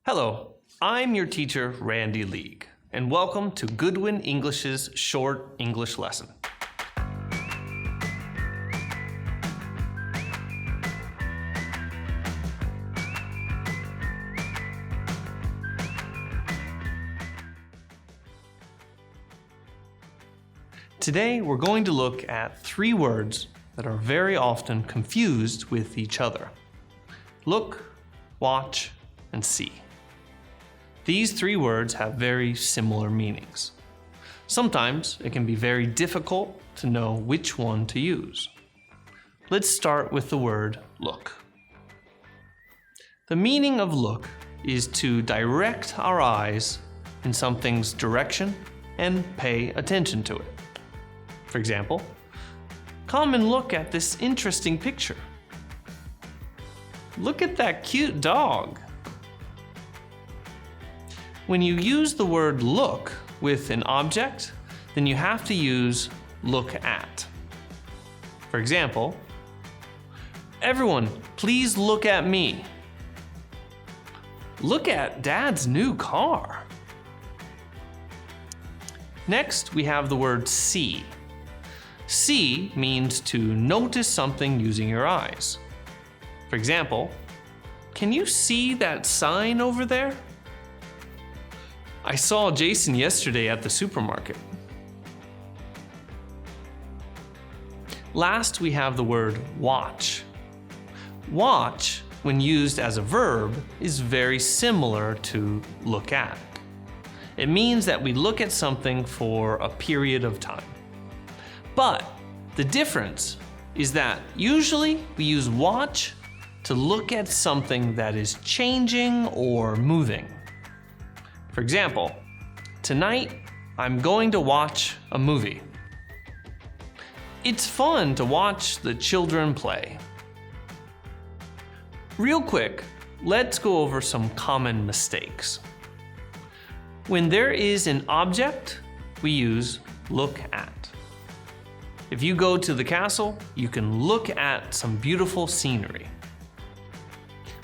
Hello, I'm your teacher, Randy League, and welcome to Goodwin English's Short English Lesson. Today, we're going to look at three words that are very often confused with each other. Look, watch, and see. These three words have very similar meanings. Sometimes it can be very difficult to know which one to use. Let's start with the word look. The meaning of look is to direct our eyes in something's direction and pay attention to it. For example, come and look at this interesting picture. Look at that cute dog. When you use the word look with an object, then you have to use look at. For example, everyone, please look at me. Look at Dad's new car. Next, we have the word see. See means to notice something using your eyes. For example, can you see that sign over there? I saw Jason yesterday at the supermarket. Last, we have the word watch. Watch, when used as a verb, is very similar to look at. It means that we look at something for a period of time. But the difference is that usually we use watch to look at something that is changing or moving. For example, tonight I'm going to watch a movie. It's fun to watch the children play. Real quick, let's go over some common mistakes. When there is an object, we use look at. If you go to the castle, you can look at some beautiful scenery.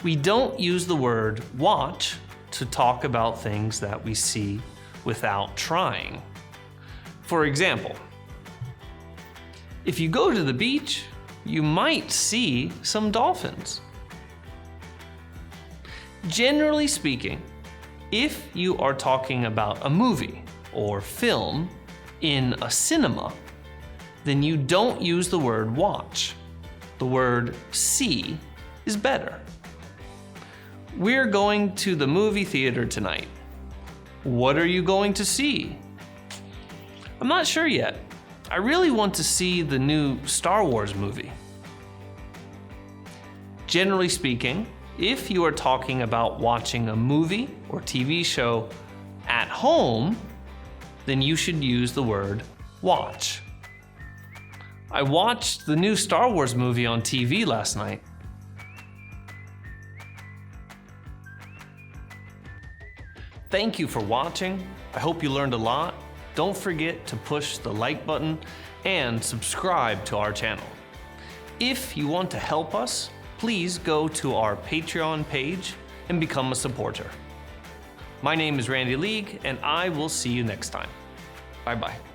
We don't use the word watch to talk about things that we see without trying. For example, if you go to the beach, you might see some dolphins. Generally speaking, if you are talking about a movie or film in a cinema, then you don't use the word watch. The word see is better. We're going to the movie theater tonight. What are you going to see? I'm not sure yet. I really want to see the new Star Wars movie. Generally speaking, if you are talking about watching a movie or TV show at home, then you should use the word watch. I watched the new Star Wars movie on TV last night. Thank you for watching. I hope you learned a lot. Don't forget to push the like button and subscribe to our channel. If you want to help us, please go to our Patreon page and become a supporter. My name is Randy League, and I will see you next time. Bye-bye.